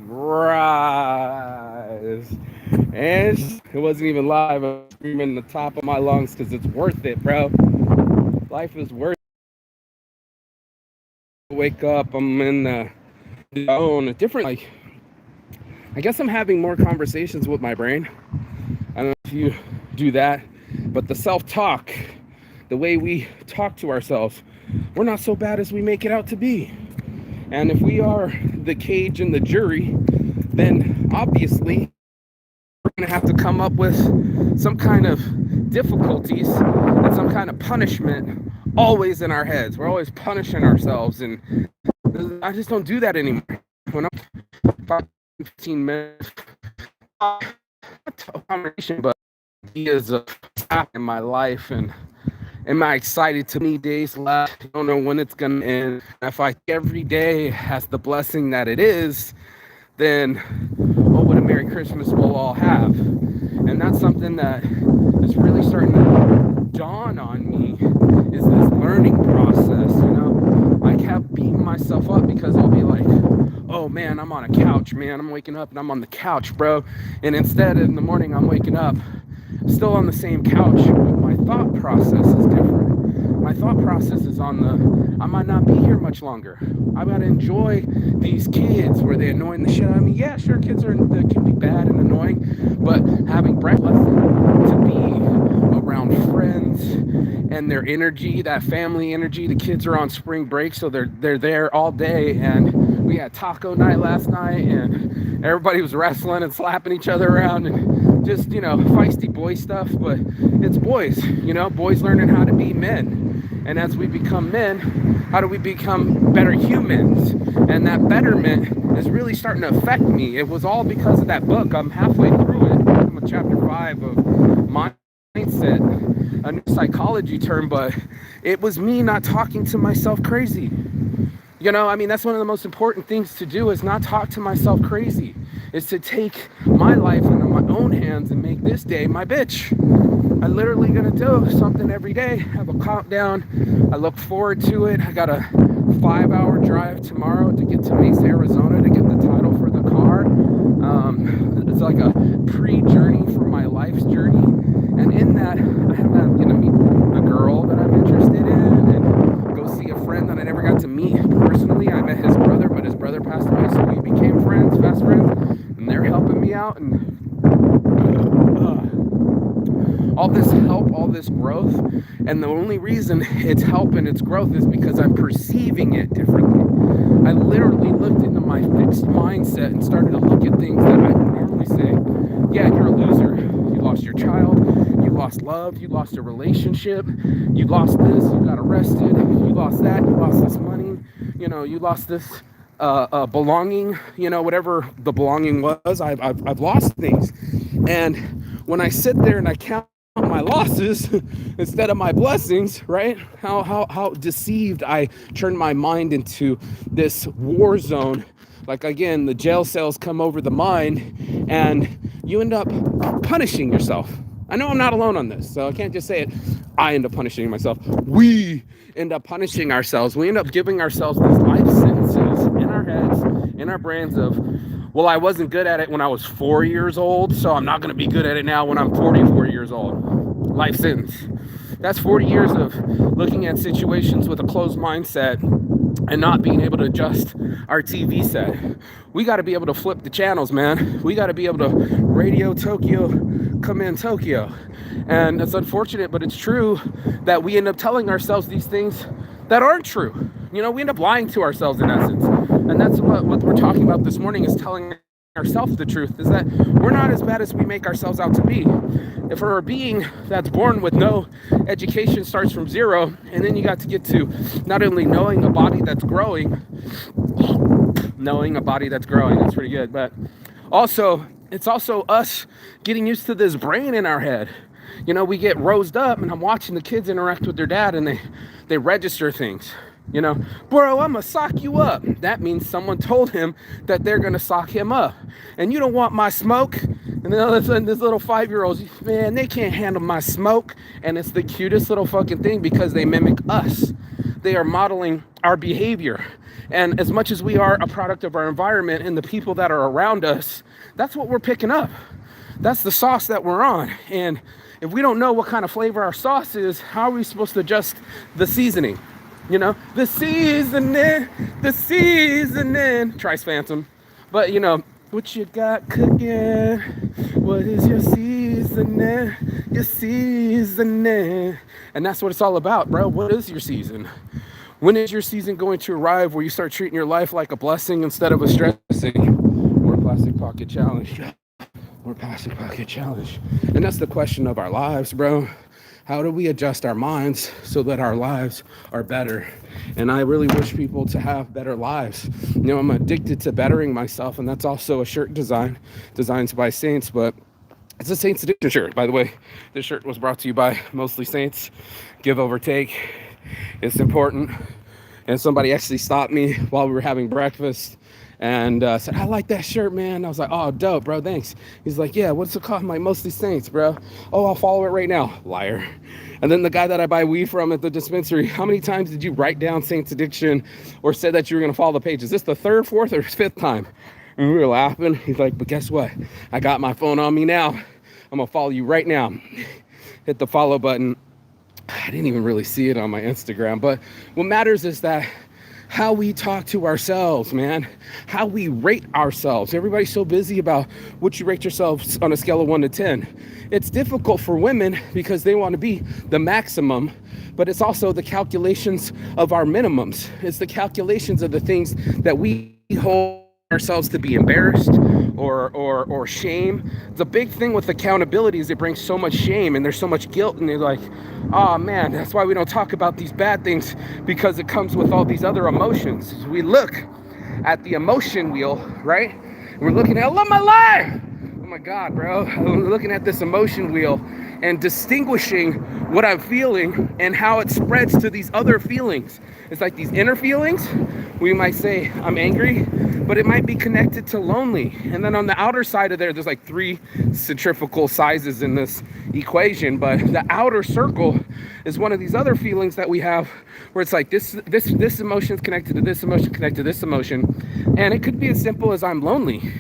Rise. And it wasn't even live. I'm screaming at the top of my lungs because it's worth it, bro. Life is worth it. Wake up. I'm in the zone. A different, like, I guess I'm having more conversations with my brain. I don't know if you do that, but the self-talk, the way we talk to ourselves, we're not so bad as we make it out to be. And if we are the cage and the jury, then obviously we're going to have to come up with some kind of difficulties and some kind of punishment always in our heads. We're always punishing ourselves, and I just don't do that anymore. When I'm 15 minutes, conversation, but ideas of in my life, and am I excited to me days left? I don't know when it's gonna end. If I every day has the blessing that it is, then oh, what a Merry Christmas we'll all have. And that's something that is really starting to dawn on me, is this learning process. I kept beating myself up because I'll be like, oh man, I'm on a couch, man. I'm waking up and I'm on the couch, bro. And instead in the morning I'm waking up still on the same couch, but my thought process is different. My thought process is on I might not be here much longer. I gotta enjoy these kids where they're annoying the shit out of me. Yeah, sure, kids they can be bad and annoying, but having breakfast to be around friends and their energy, that family energy. The kids are on spring break, so they're there all day, and we had taco night last night, and everybody was wrestling and slapping each other around, and just, feisty boy stuff. But it's boys, boys learning how to be men. And as we become men, how do we become better humans? And that betterment is really starting to affect me. It was all because of that book. I'm halfway through it. I'm on chapter 5 of Mindset, a new psychology term, but it was me not talking to myself crazy. That's one of the most important things to do, is not talk to myself crazy. Is to take my life into my own hands and make this day my bitch. I'm literally gonna do something every day, have a countdown. I look forward to it. I got a 5-hour drive tomorrow to get to Mesa, Arizona to get the title for the car. It's like a pre-journey for my life's journey. And in that, I have that, meet the girl that I'm interested in, and go see a friend that I never got to meet personally. I met his brother, but his brother passed away, so we became friends, fast friends, and they're helping me out. And all this help, all this growth, and the only reason it's help and it's growth is because I'm perceiving it differently. I literally looked into my fixed mindset and started to look at things that I would normally say, yeah, you're a loser. You lost your child, you lost love, you lost a relationship, you lost this, you got arrested, you lost that, you lost this money, you lost this belonging, whatever the belonging was. I've lost things. And when I sit there and I count my losses instead of my blessings, right? How deceived I turn my mind into this war zone. Like, again, the jail cells come over the mind, and you end up punishing yourself. I know I'm not alone on this, so I can't just say it. I end up punishing myself. We end up punishing ourselves. We end up giving ourselves these life sentences in our heads, in our brains of, well, I wasn't good at it when I was 4 years old, so I'm not going to be good at it now when I'm 44 years old. Life sentence. That's 40 years of looking at situations with a closed mindset and not being able to adjust our TV set. We got to be able to flip the channels, man. We got to be able to radio Tokyo, come in Tokyo. And it's unfortunate, but it's true that we end up telling ourselves these things that aren't true. We end up lying to ourselves in essence. And that's what we're talking about this morning, is telling ourselves the truth, is that we're not as bad as we make ourselves out to be. If we're a being that's born with no education, starts from zero, and then you got to get to not only knowing a body that's growing, that's pretty good, but also, it's also us getting used to this brain in our head. We get rosed up, and I'm watching the kids interact with their dad, and they register things. Bro, I'm gonna sock you up. That means someone told him that they're gonna sock him up. And you don't want my smoke. And then all of a sudden, this little 5-year-olds, man, they can't handle my smoke. And it's the cutest little fucking thing, because they mimic us. They are modeling our behavior. And as much as we are a product of our environment and the people that are around us, that's what we're picking up. That's the sauce that we're on. And if we don't know what kind of flavor our sauce is, how are we supposed to adjust the seasoning? You know, the seasoning, Trice Phantom. But you know, what you got cooking? What is your seasoning? Your seasoning. And that's what it's all about, bro. What is your season? When is your season going to arrive where you start treating your life like a blessing instead of a stressing? More plastic pocket challenge. More plastic pocket challenge. And that's the question of our lives, bro. How do we adjust our minds so that our lives are better? And I really wish people to have better lives. You know, I'm addicted to bettering myself, and that's also a shirt designed by Saints, but it's a Saints Addiction shirt. By the way, this shirt was brought to you by Mostly Saints. Give, over, take. It's important. And somebody actually stopped me while we were having breakfast and said, I like that shirt, man. I was like, oh, dope, bro, thanks. He's like, yeah, what's it called? I'm like, Mostly Saints, bro. Oh, I'll follow it right now. Liar. And then the guy that I buy weed from at the dispensary, how many times did you write down Saints Addiction or said that you were going to follow the page? Is this the third, fourth, or fifth time? And we were laughing. He's like, but guess what? I got my phone on me now. I'm going to follow you right now. Hit the follow button. I didn't even really see it on my Instagram. But what matters is that how we talk to ourselves, man, how we rate ourselves. Everybody's so busy about what you rate yourselves on a scale of 1 to 10. It's difficult for women because they want to be the maximum, but it's also the calculations of our minimums. It's the calculations of the things that we hold ourselves to be embarrassed or shame. The big thing with accountability is it brings so much shame and there's so much guilt, and they're like, oh man, that's why we don't talk about these bad things, because it comes with all these other emotions. We look at the emotion wheel, right? We're looking at, I love my life. Oh my God, bro. I'm looking at this emotion wheel and distinguishing what I'm feeling and how it spreads to these other feelings. It's like these inner feelings. We might say I'm angry, but it might be connected to lonely. And then on the outer side of there's like 3 centrifugal sizes in this equation, but the outer circle is one of these other feelings that we have where it's like this emotion is connected to this emotion, connected to this emotion. And it could be as simple as I'm lonely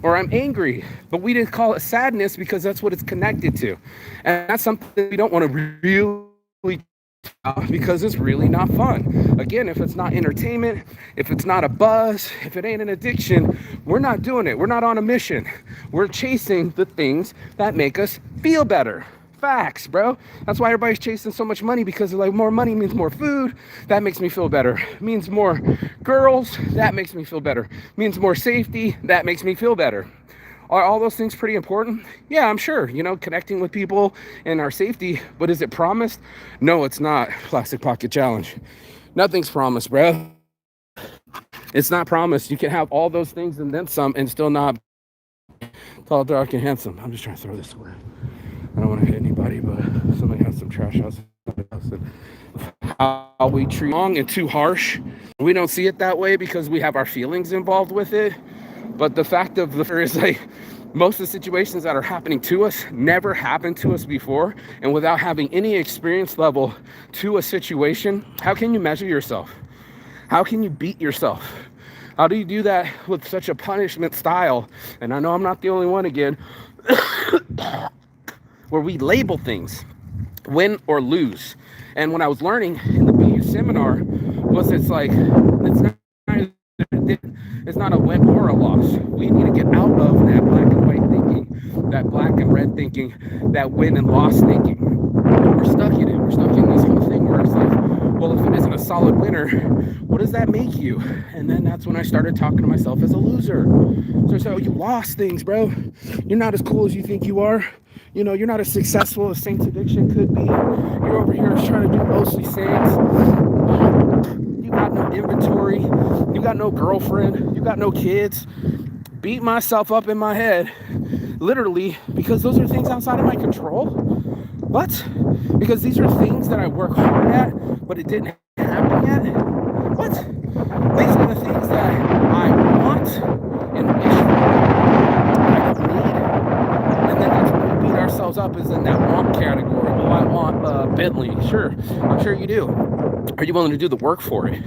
or I'm angry, but we didn't call it sadness because that's what it's connected to. And that's something we don't want to really, because it's really not fun. Again, if it's not entertainment, if it's not a buzz, if it ain't an addiction, we're not doing it. We're not on a mission. We're chasing the things that make us feel better. Facts, bro. That's why everybody's chasing so much money, because they're like, more money means more food. That makes me feel better. Means more girls. That makes me feel better. Means more safety. That makes me feel better. Are all those things pretty important? Yeah, I'm sure, you know, connecting with people and our safety, but is it promised? No, it's not. Plastic pocket challenge. Nothing's promised, bro. It's not promised. You can have all those things and then some and still not tall, dark, and handsome. I'm just trying to throw this away. I don't want to hit anybody, but somebody has some trash outside the house. And how we treat long and too harsh. We don't see it that way because we have our feelings involved with it. But the fact of the matter is, like, most of the situations that are happening to us never happened to us before. And without having any experience level to a situation, how can you measure yourself? How can you beat yourself? How do you do that with such a punishment style? And I know I'm not the only one again, where we label things, win or lose. And when I was learning in the BU seminar, it's not a win or a loss. We need to get out of that black and white thinking, that black and red thinking, that win and loss thinking. We're stuck in it. We're stuck in this whole thing where it's like, well, if it isn't a solid winner, what does that make you? And then that's when I started talking to myself as a loser. So you lost things, bro. You're not as cool as you think you are. You know, you're not as successful as Saints Addiction could be. You're over here trying to do mostly Saints. You got no inventory. You got no girlfriend. You got no kids. Beat myself up in my head, literally, because those are things outside of my control. What? Because these are things that I work hard at, but it didn't happen yet. What? These are the things that I want and wish for. I don't need. And then that's when we beat ourselves up, is in that want category. Well, I want Bentley. Sure, I'm sure you do. Are you willing to do the work for it?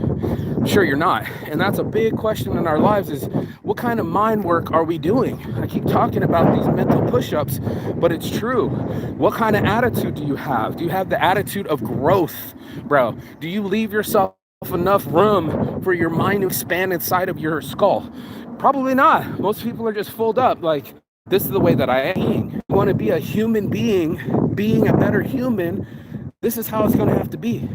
Sure, you're not. And that's a big question in our lives, is what kind of mind work are we doing? I keep talking about these mental push-ups, but it's true. What kind of attitude do you have? Do you have the attitude of growth, bro? Do you leave yourself enough room for your mind to expand inside of your skull? Probably not. Most people are just filled up. Like, this is the way that I am. You want to be a human being a better human, this is how it's going to have to be.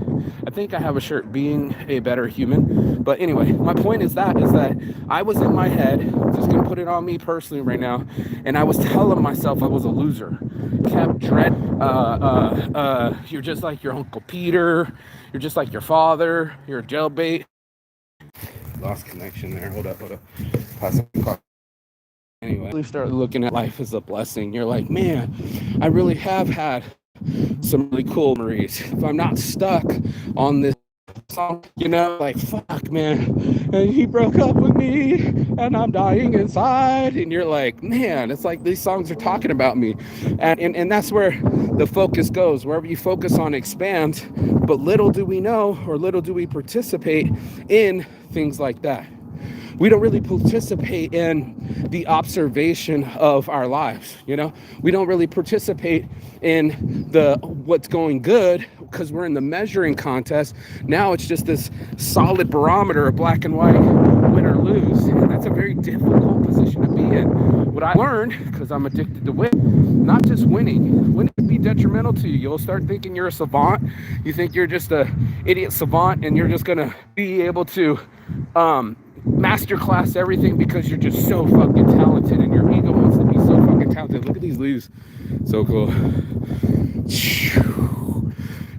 I think I have a shirt, being a better human. But anyway, my point is that I was in my head, just going to put it on me personally right now, and I was telling myself I was a loser. Kept dread, you're just like your Uncle Peter, you're just like your father, you're a jailbait. Lost connection there. Hold up. Anyway, you start looking at life as a blessing. You're like, man, I really have had some really cool memories. If I'm not stuck on this song, like, fuck, man, and he broke up with me and I'm dying inside, and you're like, man, it's like these songs are talking about me, and that's where the focus goes. Wherever you focus on expands, but little do we know, or little do we participate in things like that. We don't really participate in the observation of our lives. We don't really participate in the what's going good, because we're in the measuring contest. Now it's just this solid barometer of black and white, win or lose, and that's a very difficult position to be in. What I learned, because I'm addicted to win, not just winning can be detrimental to you. You'll start thinking you're a savant. You think you're just a idiot savant, and you're just gonna be able to masterclass everything because you're just so fucking talented, and your ego wants to be so fucking talented. Look at these leaves, so cool.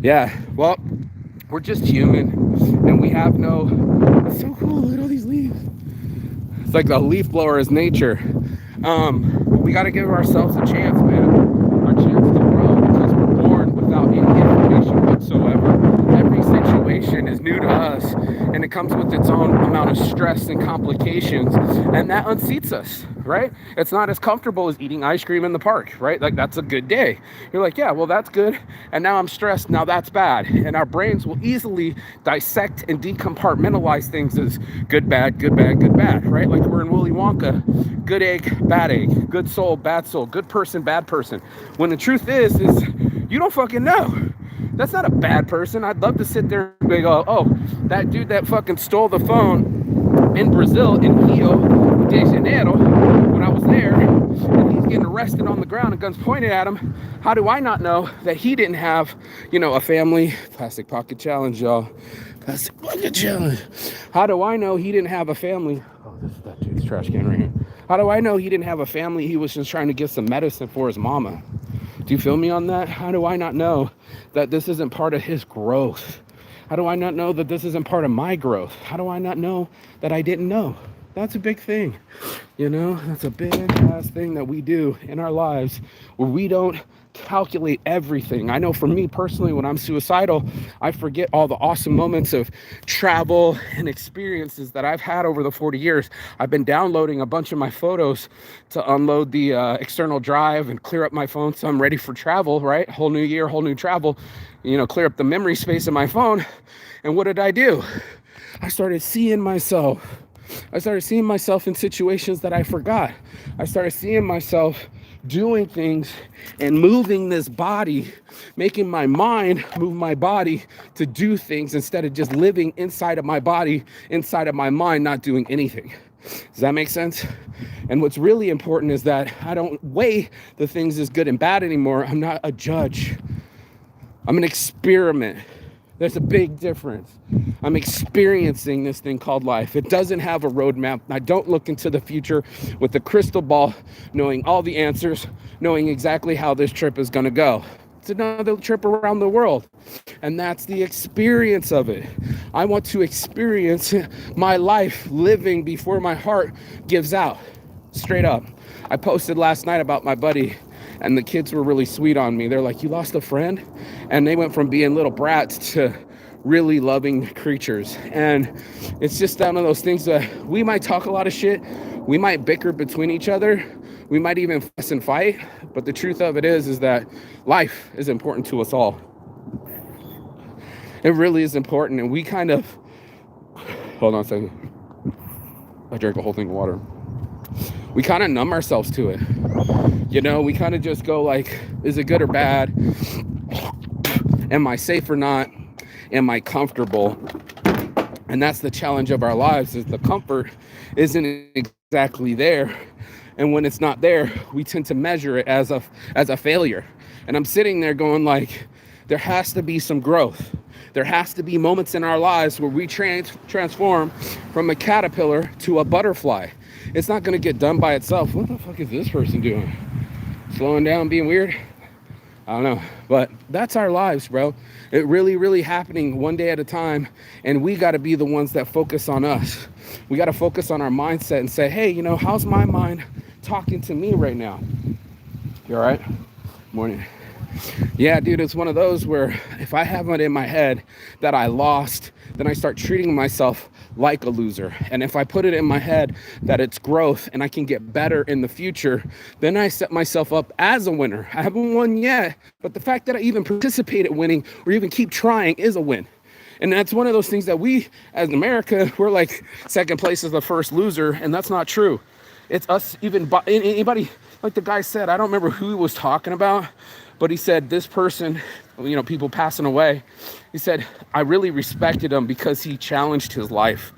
Yeah, well, we're just human, and we have no, it's so cool. Look at all these leaves. It's like the leaf blower is nature. We got to give ourselves a chance, man. Our chance to grow, because we're born without any information whatsoever. Every situation is new to us, and it comes with its own amount of stress and complications, and that unseats us, right? It's not as comfortable as eating ice cream in the park, right? Like, that's a good day. You're like, yeah, well, that's good, and now I'm stressed, now that's bad. And our brains will easily dissect and decompartmentalize things as good, bad, right? Like we're in Willy Wonka, good egg, good soul, bad soul, good person, bad person. When the truth is you don't fucking know. That's not a bad person. I'd love to sit there and go, oh, that dude that fucking stole the phone in Brazil, in Rio de Janeiro, when I was there, and he's getting arrested on the ground and guns pointed at him. How do I not know that he didn't have, a family? Plastic pocket challenge, y'all. Plastic pocket challenge. How do I know he didn't have a family? Oh, this is that dude's trash can right here. How do I know he didn't have a family? He was just trying to get some medicine for his mama. Do you feel me on that? How do I not know that this isn't part of his growth? How do I not know that this isn't part of my growth? How do I not know that I didn't know? That's a big thing. That's a big ass thing that we do in our lives, where we don't calculate everything. I know for me personally, when I'm suicidal, I forget all the awesome moments of travel and experiences that I've had over the 40 years. I've been downloading a bunch of my photos to unload the external drive and clear up my phone so I'm ready for travel, right? Whole new year, whole new travel, clear up the memory space in my phone. And what did I do? I started seeing myself in situations that I forgot. I started seeing myself doing things and moving this body, making my mind move my body to do things, instead of just living inside of my body, inside of my mind, not doing anything. Does that make sense? And what's really important is that I don't weigh the things as good and bad anymore. I'm not a judge. I'm an experiment. There's a big difference. I'm experiencing this thing called life. It doesn't have a roadmap. I don't look into the future with a crystal ball, knowing all the answers, knowing exactly how this trip is going to go. It's another trip around the world. And that's the experience of it. I want to experience my life living before my heart gives out. Straight up. I posted last night about my buddy, and the kids were really sweet on me. They're like, you lost a friend? And they went from being little brats to really loving creatures. And it's just one of those things that we might talk a lot of shit. We might bicker between each other. We might even fuss and fight. But the truth of it is that life is important to us all. It really is important. And we kind of, hold on a second. I drank a whole thing of water. We kind of numb ourselves to it. You know, we kind of just go like, is it good or bad? Am I safe or not? Am I comfortable? And that's the challenge of our lives, is the comfort isn't exactly there. And when it's not there, we tend to measure it as a failure. And I'm sitting there going like, there has to be some growth. There has to be moments in our lives where we transform from a caterpillar to a butterfly. It's not going to get done by itself. What the fuck is this person doing? Slowing down, being weird? I don't know. But that's our lives, bro. It really happening one day at a time. And we got to be the ones that focus on us. We got to focus on our mindset and say, hey, you know, how's my mind talking to me right now? You all right? Morning. Yeah, dude, it's one of those where if I have it in my head that I lost, then I start treating myself like a loser. And if I put it in my head that it's growth and I can get better in the future, then I set myself up as a winner. I haven't won yet, but the fact that I even participate at winning or even keep trying is a win. And that's one of those things that we, as America, we're like second place is the first loser, and that's not true. It's us, even anybody, like the guy said, I don't remember who he was talking about, but he said this person, you know, people passing away, he said, I really respected him because he challenged his life.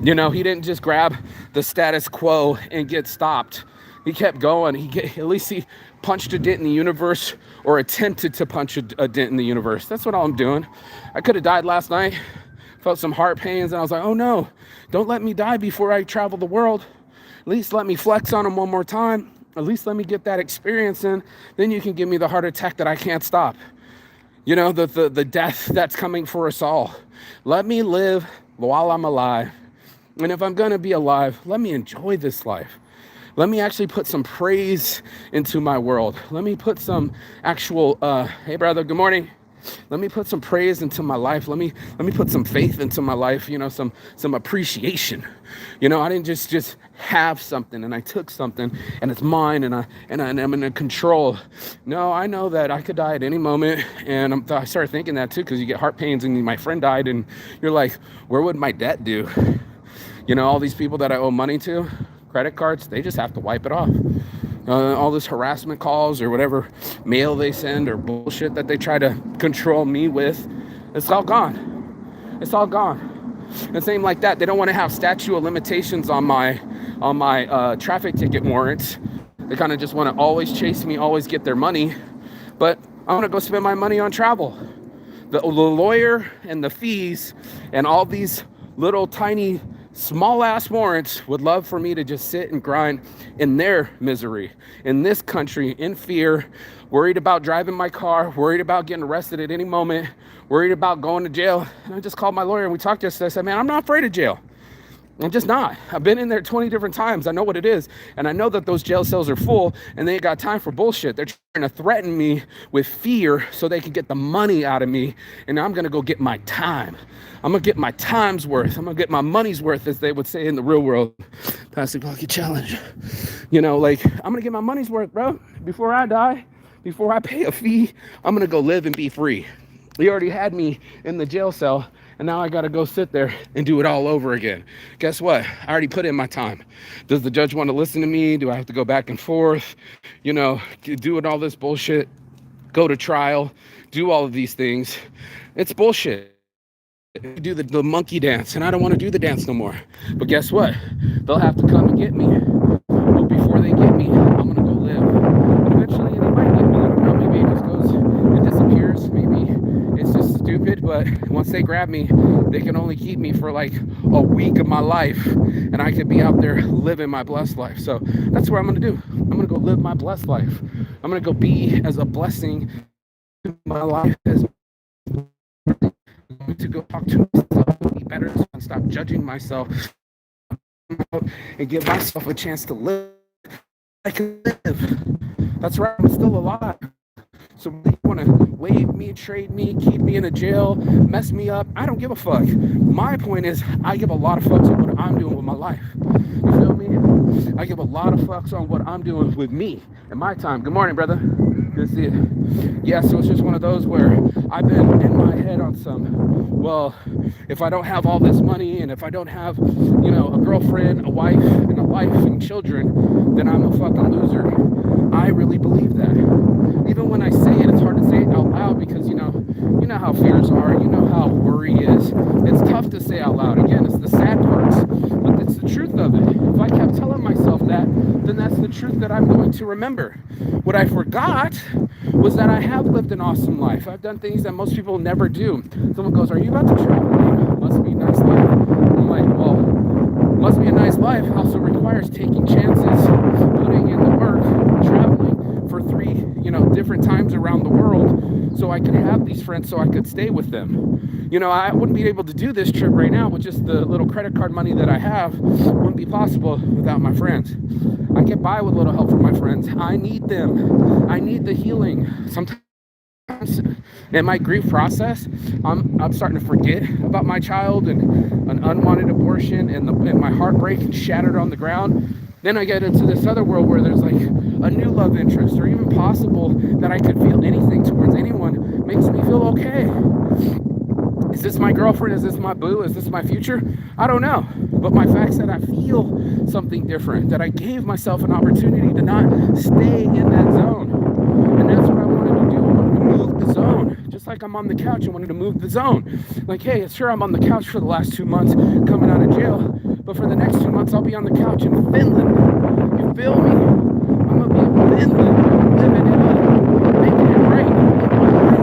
You know, he didn't just grab the status quo and get stopped. He kept going. At least he punched a dent in the universe, or attempted to punch a dent in the universe. That's what I'm doing. I could have died last night, felt some heart pains, and I was like, oh no, don't let me die before I travel the world. At least let me flex on him one more time. At least let me get that experience in. Then you can give me the heart attack that I can't stop. You know, the death that's coming for us all. Let me live while I'm alive. And if I'm going to be alive, let me enjoy this life. Let me actually put some praise into my world. Let me put some actual, hey brother, good morning. Let me put some praise into my life. Let me put some faith into my life, you know, some appreciation. You know, I didn't just have something and I took something and it's mine and I'm in control. No, I know that I could die at any moment. And I started thinking that too, because you get heart pains and my friend died and you're like, where would my debt do? You know, all these people that I owe money to, credit cards, they just have to wipe it off. All this harassment calls or whatever mail they send or bullshit that they try to control me with, it's all gone. It's all gone. And same like that, they don't want to have statute of limitations on my traffic ticket warrants. They kind of just want to always chase me, always get their money. But I want to go spend my money on travel. The lawyer and the fees and all these little tiny small ass warrants would love for me to just sit and grind in their misery, in this country, in fear, worried about driving my car, worried about getting arrested at any moment, worried about going to jail. And I just called my lawyer and we talked yesterday. I said, man, I'm not afraid of jail. I'm just not. I've been in there 20 different times. I know what it is. And I know that those jail cells are full and they ain't got time for bullshit. They're trying to threaten me with fear so they can get the money out of me. And I'm going to go get my time. I'm going to get my time's worth. I'm going to get my money's worth, as they would say in the real world. Plastic Pocket Challenge. You know, like, I'm going to get my money's worth, bro. Before I die, before I pay a fee, I'm going to go live and be free. You already had me in the jail cell. And now I got to go sit there and do it all over again. Guess what? I already put in my time. Does the judge want to listen to me? Do I have to go back and forth? You know, doing all this bullshit, go to trial, do all of these things. It's bullshit. Do the monkey dance, and I don't want to do the dance no more. But guess what? They'll have to come and get me. But before they get me, I'm going to go live. And eventually they might get me. I don't know. Maybe it just goes, it disappears. Maybe it's just stupid, but once they grab me, they can only keep me for like a week of my life, and I could be out there living my blessed life. So that's what I'm going to do. I'm going to go live my blessed life. I'm going to go be as a blessing in my life as to go talk to myself and be better and stop judging myself and give myself a chance to live. I can live. That's right. I'm still alive. So you want to waive me, trade me, keep me in a jail, mess me up, I don't give a fuck. My point is, I give a lot of fucks on what I'm doing with my life. You feel me? I give a lot of fucks on what I'm doing with me and my time. Good morning, brother. You see, yeah, so it's just one of those where I've been in my head on some, well, if I don't have all this money and if I don't have, a girlfriend, a wife, and a life and children, then I'm a fucking loser. I really believe that. Even when I say it, it's hard to say it out loud because, you know how fears are, you know how worry is. It's tough to say out loud. Again, it's the sad parts, but it's the truth of it. If I kept telling myself that, then that's the truth that I'm going to remember. What I forgot was that I have lived an awesome life. I've done things that most people never do. Someone goes, "Are you about to travel?" Must be a nice life. I'm like, well, must be a nice life. Also requires taking chances, putting in the work, traveling for 3, different times around the world so I could have these friends, so I could stay with them. I wouldn't be able to do this trip right now with just the little credit card money that I have. It wouldn't be possible without my friends. I get by with a little help from my friends. I need them. I need the healing. Sometimes in my grief process, I'm starting to forget about my child and an unwanted abortion and my heartbreak shattered on the ground. Then I get into this other world where there's like a new love interest, or even possible that I could feel anything towards anyone makes me feel okay. Is this my girlfriend? Is this my boo? Is this my future? I don't know. But my fact's that I feel something different, that I gave myself an opportunity to not stay in that zone. And that's what I wanted to do. I wanted to move the zone. Just like I'm on the couch, I wanted to move the zone. Like, hey, sure, I'm on the couch for the last 2 months coming out of jail, but for the next 2 months, I'll be on the couch in Finland. You feel me? I'm going to be in Finland, living it up, making it right in my life.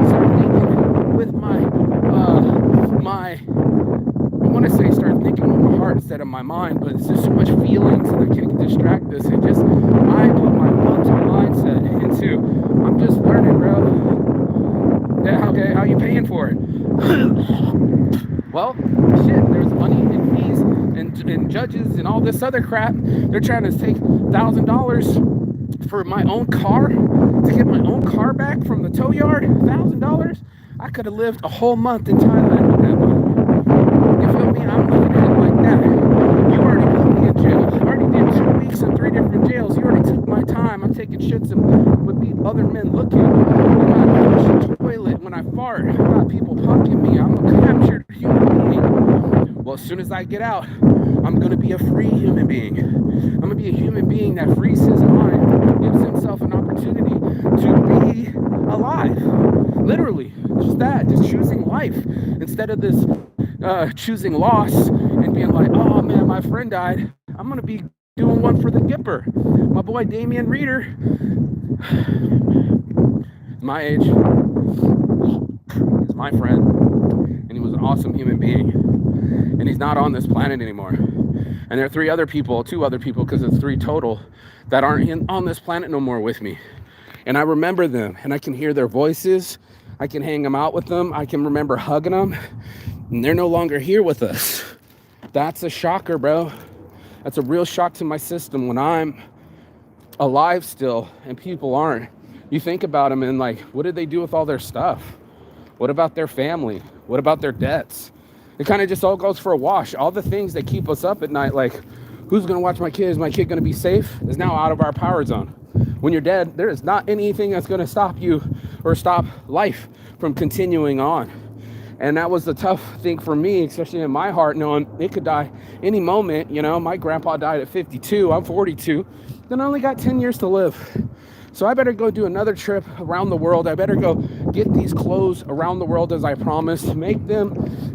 Start thinking with start thinking with my heart instead of my mind, but it's just so much feelings and I can't distract this. It just, I put my mental mindset into, I'm just learning, bro. Yeah, okay, how you paying for it? Well, shit, there's money and fees and judges and all this other crap. They're trying to take $1,000 for my own car, to get my own car back from the tow yard. $1,000? I could have lived a whole month in Thailand with that money. You feel me? I'm looking at it like that. You already put me in jail. I already did 2 weeks in 3 different jails. You already took my time. I'm taking shits and with other men looking. I got flush the toilet when I fart. I got people punking me. I'm a captured human being. Well, as soon as I get out, I'm going to be a free human being. I'm going to be a human being that frees his mind, gives himself an opportunity to be alive. Literally, just that, just choosing life instead of this choosing loss and being like, oh man, my friend died. I'm going to be doing one for the Gipper. My boy Damian Reeder, my age, is my friend, and he was an awesome human being, and he's not on this planet anymore. And there are 2 other people, because it's 3 total, that aren't on this planet no more with me. And I remember them, and I can hear their voices. I can hang them out with them. I can remember hugging them, and they're no longer here with us. That's a shocker, bro. That's a real shock to my system when I'm alive still and people aren't. You think about them and like, what did they do with all their stuff? What about their family? What about their debts? It kind of just all goes for a wash. All the things that keep us up at night, like who's going to watch my kid? Is my kid going to be safe? Is now out of our power zone. When you're dead, there is not anything that's going to stop you or stop life from continuing on. And that was the tough thing for me, especially in my heart, knowing it could die any moment. My grandpa died at 52. I'm 42. Then I only got 10 years to live. So I better go do another trip around the world. I better go get these clothes around the world as I promised, make them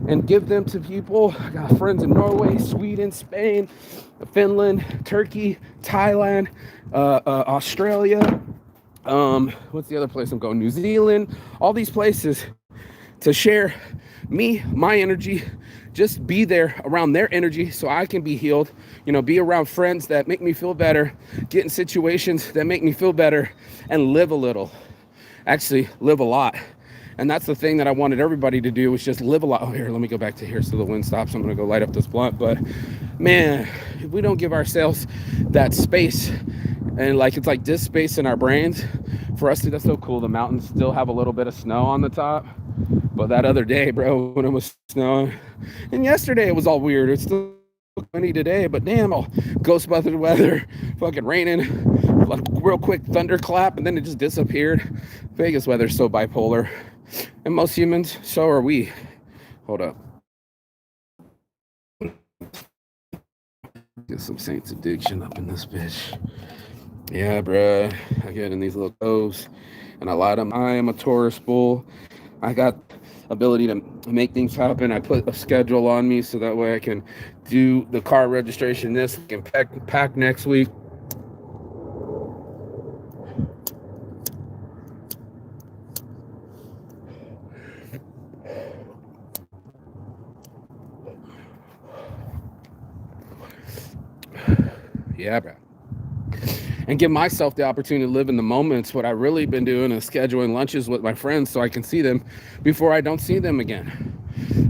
and give them to people. I got friends in Norway, Sweden, Spain, Finland, Turkey, Thailand, Australia. What's the other place I'm going? New Zealand, all these places to share my energy, just be there around their energy so I can be healed, be around friends that make me feel better, get in situations that make me feel better, and live a little. Actually, live a lot. And that's the thing that I wanted everybody to do, was just live a lot. Oh, here, let me go back to here so the wind stops. I'm going to go light up this blunt. But man, if we don't give ourselves that space, and it's like this space in our brains for us to, that's so cool. The mountains still have a little bit of snow on the top. But that other day, bro, when it was snowing, and yesterday it was all weird. It's still Windy today, but damn, oh, Ghostbusters weather, fucking raining, like real quick thunderclap, and then it just disappeared. Vegas weather's so bipolar, and most humans, so are we. Hold up. Get some Saints Addiction up in this bitch. Yeah, bruh. I get in these little coves, and I light them. I am a Taurus bull. I got ability to make things happen. I put a schedule on me so that way I can do the car registration this week and pack next week. Yeah, bro. And give myself the opportunity to live in the moments. What I've really been doing is scheduling lunches with my friends so I can see them before I don't see them again.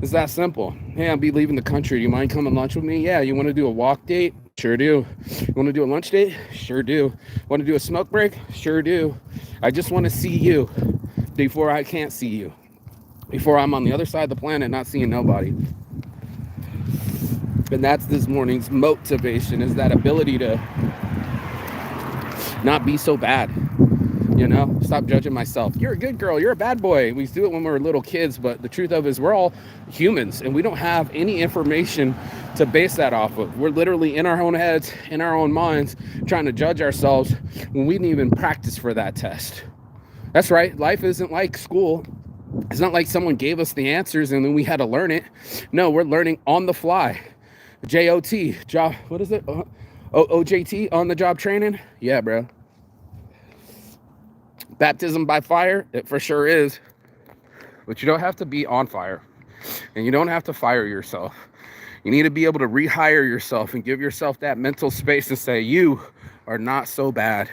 It's that simple. Hey, I'll be leaving the country. Do you mind coming lunch with me? Yeah. You want to do a walk date? Sure do. You want to do a lunch date? Sure do. Want to do a smoke break? Sure do. I just want to see you before I can't see you. Before I'm on the other side of the planet not seeing nobody. And that's this morning's motivation, is that ability to not be so bad. You know, stop judging myself. You're a good girl. You're a bad boy. We do it when we were little kids, but the truth of it is we're all humans and we don't have any information to base that off of. We're literally in our own heads, in our own minds, trying to judge ourselves when we didn't even practice for that test. That's right. Life isn't like school. It's not like someone gave us the answers and then we had to learn it. No, we're learning on the fly. JOT, job, what is it? OJT, on the job training? Yeah, bro. Baptism by fire, it for sure is. But you don't have to be on fire. And you don't have to fire yourself. You need to be able to rehire yourself and give yourself that mental space to say, you are not so bad.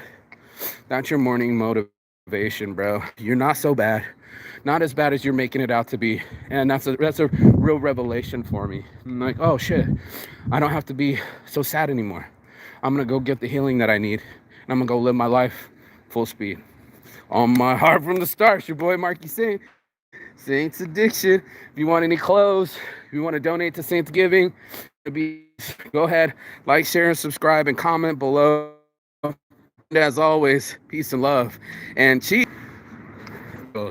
That's your morning motivation, bro. You're not so bad. Not as bad as you're making it out to be. And that's a real revelation for me. I'm like, oh shit, I don't have to be so sad anymore. I'm gonna go get the healing that I need. And I'm gonna go live my life full speed. On my heart from the start, it's your boy Marky Saint. Saints Addiction. If you want any clothes, if you want to donate to Saints Giving, go ahead, like, share, and subscribe, and comment below. And as always, peace and love. And cheese. Oh,